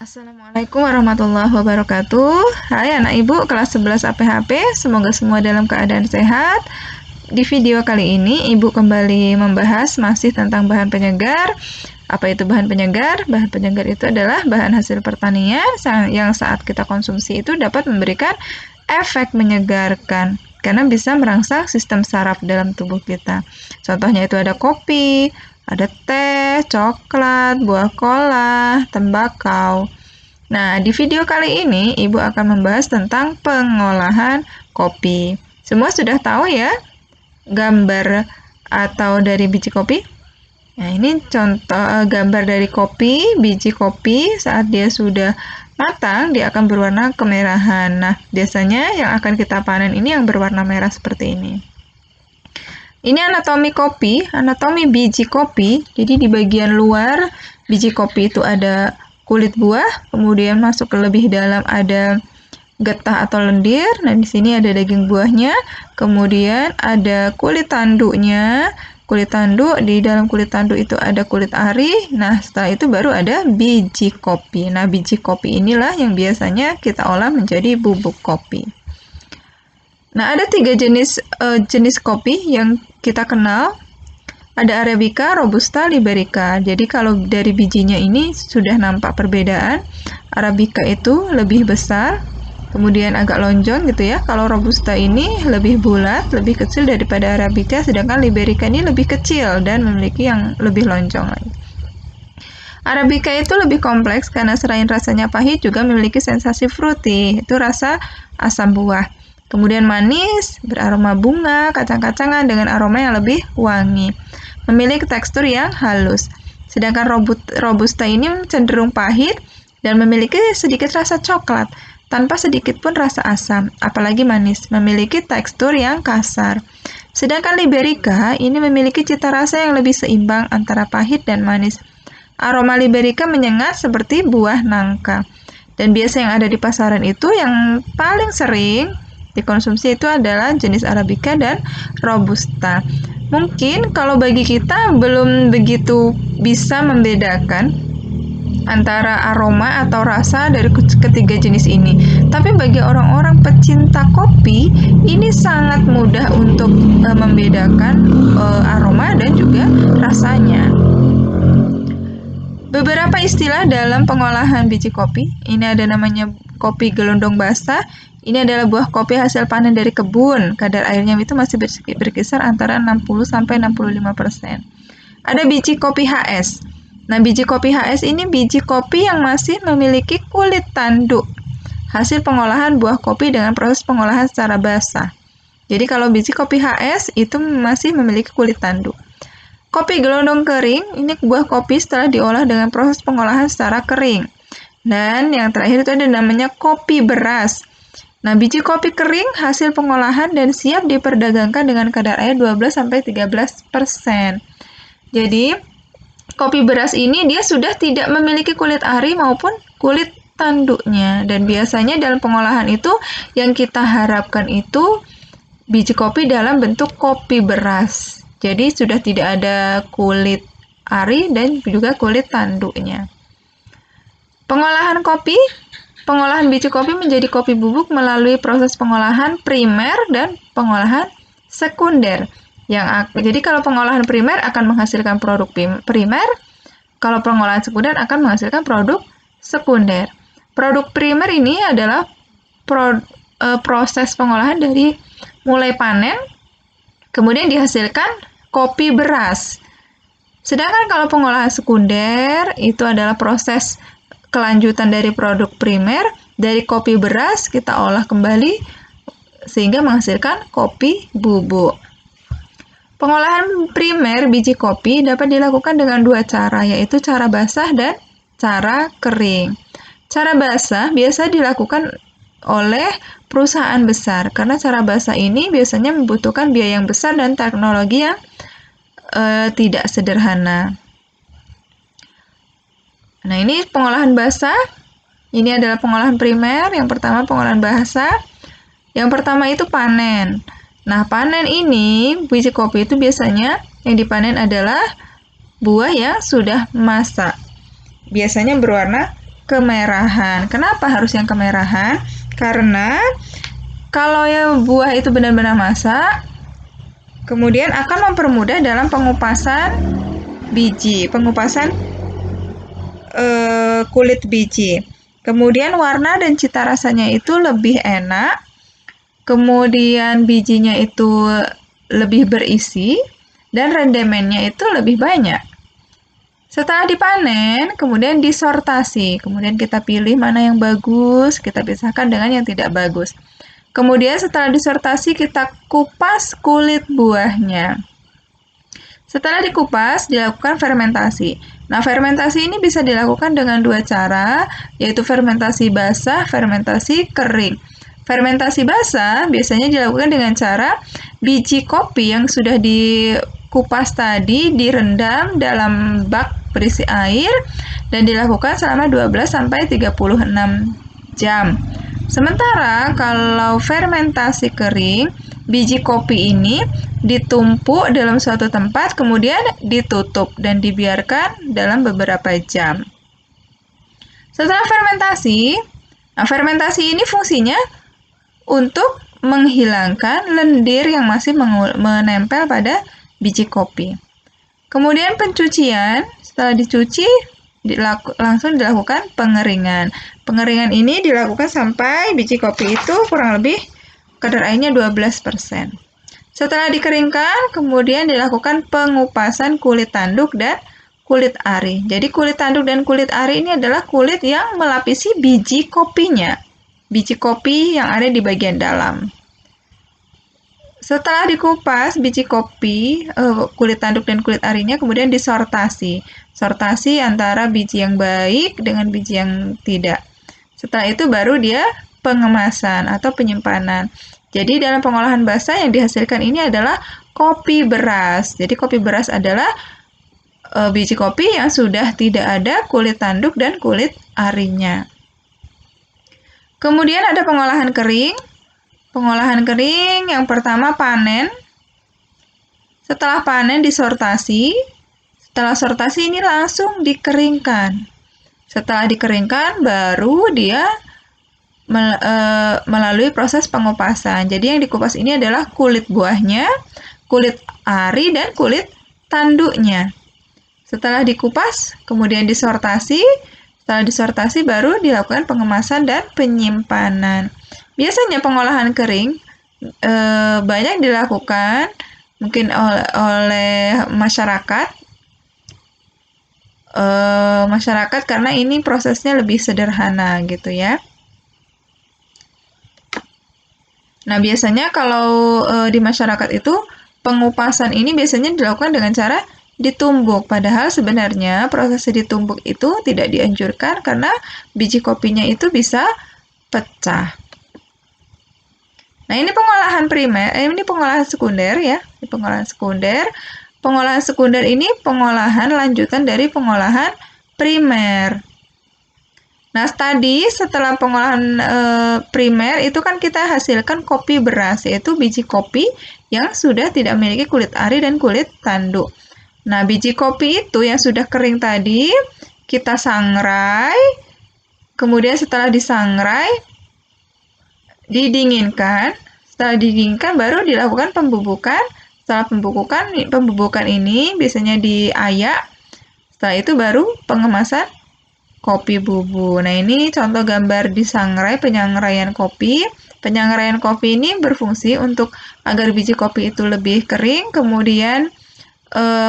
Assalamualaikum warahmatullahi wabarakatuh. Hai anak ibu kelas 11 APHP, semoga semua dalam keadaan sehat. Di video kali ini ibu kembali membahas masih tentang bahan penyegar. Apa itu bahan penyegar? Bahan penyegar itu adalah bahan hasil pertanian yang saat kita konsumsi itu dapat memberikan efek menyegarkan karena bisa merangsang sistem saraf dalam tubuh kita. Contohnya itu ada kopi, ada teh, coklat, buah kola, tembakau. Nah, di video kali ini Ibu akan membahas tentang pengolahan kopi. Semua sudah tahu ya gambar atau dari biji kopi? Nah, ini contoh gambar dari kopi, biji kopi saat dia sudah matang, dia akan berwarna kemerahan. Nah, biasanya yang akan kita panen ini yang berwarna merah seperti ini. Ini anatomi kopi, anatomi biji kopi. Jadi di bagian luar biji kopi itu ada kulit buah, kemudian masuk ke lebih dalam ada getah atau lendir. Nah, di sini ada daging buahnya, kemudian ada kulit tanduknya. Kulit tanduk, di dalam kulit tanduk itu ada kulit ari. Nah, setelah itu baru ada biji kopi. Nah, biji kopi inilah yang biasanya kita olah menjadi bubuk kopi. Nah, ada 3 jenis kopi yang kita kenal. Ada Arabica, Robusta, Liberica. Jadi kalau dari bijinya ini sudah nampak perbedaan. Arabica itu lebih besar, kemudian agak lonjong gitu ya. Kalau Robusta ini lebih bulat, lebih kecil daripada Arabica, sedangkan Liberica ini lebih kecil dan memiliki yang lebih lonjong lagi. Arabica itu lebih kompleks karena selain rasanya pahit juga memiliki sensasi fruity, itu rasa asam buah. Kemudian manis, beraroma bunga, kacang-kacangan dengan aroma yang lebih wangi. Memiliki tekstur yang halus. Sedangkan Robusta ini cenderung pahit dan memiliki sedikit rasa coklat, tanpa sedikit pun rasa asam, apalagi manis. Memiliki tekstur yang kasar. Sedangkan Liberica ini memiliki cita rasa yang lebih seimbang antara pahit dan manis. Aroma Liberica menyengat seperti buah nangka. Dan biasa yang ada di pasaran itu yang paling sering dikonsumsi itu adalah jenis Arabica dan Robusta. Mungkin kalau bagi kita belum begitu bisa membedakan antara aroma atau rasa dari ketiga jenis ini. Tapi bagi orang-orang pecinta kopi, ini sangat mudah untuk membedakan aroma dan juga rasanya. Beberapa istilah dalam pengolahan biji kopi. Ini ada namanya kopi gelondong basah. Ini adalah buah kopi hasil panen dari kebun. Kadar airnya itu masih berkisar antara 60-65%. Ada biji kopi HS. Nah, biji kopi HS ini biji kopi yang masih memiliki kulit tanduk. Hasil pengolahan buah kopi dengan proses pengolahan secara basah. Jadi kalau biji kopi HS itu masih memiliki kulit tanduk. Kopi gelondong kering, ini buah kopi setelah diolah dengan proses pengolahan secara kering. Dan yang terakhir itu ada namanya kopi beras. Nah, biji kopi kering hasil pengolahan dan siap diperdagangkan dengan kadar air 12-13%. Jadi, kopi beras ini dia sudah tidak memiliki kulit ari maupun kulit tanduknya. Dan biasanya dalam pengolahan itu yang kita harapkan itu biji kopi dalam bentuk kopi beras. Jadi sudah tidak ada kulit ari dan juga kulit tanduknya. Pengolahan kopi, pengolahan biji kopi menjadi kopi bubuk melalui proses pengolahan primer dan pengolahan sekunder. Jadi kalau pengolahan primer akan menghasilkan produk primer, kalau pengolahan sekunder akan menghasilkan produk sekunder. Produk primer ini adalah proses pengolahan dari mulai panen, kemudian dihasilkan kopi beras. Sedangkan kalau pengolahan sekunder itu adalah proses kelanjutan dari produk primer, dari kopi beras kita olah kembali sehingga menghasilkan kopi bubuk. Pengolahan primer biji kopi dapat dilakukan dengan 2 cara, yaitu cara basah dan cara kering. Cara basah biasa dilakukan oleh perusahaan besar, karena cara basah ini biasanya membutuhkan biaya yang besar dan teknologi yang tidak sederhana. Nah, ini pengolahan basah. Ini adalah pengolahan primer. Yang pertama pengolahan basah. Yang pertama itu panen. Nah, panen ini biji kopi itu biasanya yang dipanen adalah buah yang sudah masak. Biasanya berwarna kemerahan. Kenapa harus yang kemerahan? Karena kalau ya buah itu benar-benar masak, kemudian akan mempermudah dalam pengupasan biji, pengupasan kulit biji. Kemudian warna dan cita rasanya itu lebih enak. Kemudian bijinya itu lebih berisi dan rendemennya itu lebih banyak. Setelah dipanen, kemudian disortasi. Kemudian kita pilih mana yang bagus, kita pisahkan dengan yang tidak bagus. Kemudian setelah disortasi, kita kupas kulit buahnya. Setelah dikupas, dilakukan fermentasi. Nah, fermentasi ini bisa dilakukan dengan dua cara, yaitu fermentasi basah, fermentasi kering. Fermentasi basah biasanya dilakukan dengan cara biji kopi yang sudah dikupas tadi direndam dalam bak berisi air dan dilakukan selama 12-36 jam. Sementara kalau fermentasi kering, biji kopi ini ditumpuk dalam suatu tempat, kemudian ditutup dan dibiarkan dalam beberapa jam. Setelah fermentasi, fermentasi ini fungsinya untuk menghilangkan lendir yang masih menempel pada biji kopi. Kemudian pencucian, setelah dicuci, langsung dilakukan pengeringan. Pengeringan ini dilakukan sampai biji kopi itu kurang lebih kadar airnya 12%. Setelah dikeringkan, kemudian dilakukan pengupasan kulit tanduk dan kulit ari. Jadi kulit tanduk dan kulit ari ini adalah kulit yang melapisi biji kopinya. Biji kopi yang ada di bagian dalam. Setelah dikupas biji kopi, kulit tanduk dan kulit arinya kemudian disortasi. Sortasi antara biji yang baik dengan biji yang tidak. Setelah itu baru dia pengemasan atau penyimpanan. Jadi dalam pengolahan basah yang dihasilkan ini adalah kopi beras. Jadi kopi beras adalah biji kopi yang sudah tidak ada kulit tanduk dan kulit arinya. Kemudian ada pengolahan kering. Pengolahan kering yang pertama panen. Setelah panen disortasi. Setelah sortasi ini langsung dikeringkan. Setelah dikeringkan baru dia melalui proses pengupasan. Jadi yang dikupas ini adalah kulit buahnya, kulit ari dan kulit tanduknya. Setelah dikupas, kemudian disortasi. Setelah disortasi baru dilakukan pengemasan dan penyimpanan. Biasanya pengolahan kering banyak dilakukan mungkin oleh masyarakat karena ini prosesnya lebih sederhana gitu ya. Nah, biasanya kalau di masyarakat itu pengupasan ini biasanya dilakukan dengan cara ditumbuk, padahal sebenarnya proses ditumbuk itu tidak dianjurkan karena biji kopinya itu bisa pecah. Nah, ini pengolahan primer, ini pengolahan sekunder ya. Ini pengolahan sekunder. Pengolahan sekunder ini pengolahan lanjutan dari pengolahan primer. Nah, tadi setelah pengolahan primer itu kan kita hasilkan kopi beras, yaitu biji kopi yang sudah tidak memiliki kulit ari dan kulit tanduk. Nah, biji kopi itu yang sudah kering tadi kita sangrai. Kemudian setelah disangrai didinginkan. Setelah didinginkan baru dilakukan pembubukan. Setelah pembubukan ini biasanya diayak. Setelah itu baru pengemasan kopi bubuk. Nah, ini contoh gambar disangrai, penyangraian kopi. Penyangraian kopi ini berfungsi untuk agar biji kopi itu lebih kering, kemudian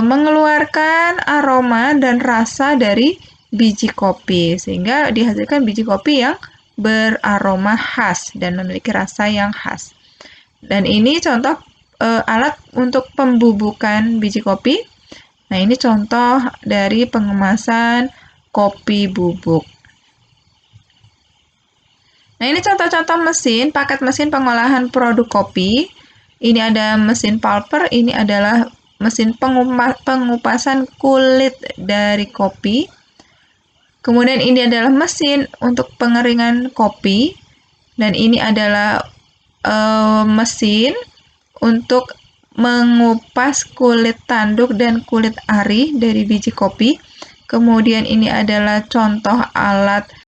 mengeluarkan aroma dan rasa dari biji kopi, sehingga dihasilkan biji kopi yang beraroma khas dan memiliki rasa yang khas. Dan ini contoh alat untuk pembubukan biji kopi. Nah, ini contoh dari pengemasan kopi bubuk. Nah, ini contoh-contoh mesin, paket mesin pengolahan produk kopi. Ini ada mesin pulper, ini adalah mesin pengupasan kulit dari kopi. Kemudian ini adalah mesin untuk pengeringan kopi. Dan ini adalah mesin untuk mengupas kulit tanduk dan kulit ari dari biji kopi. Kemudian ini adalah contoh alat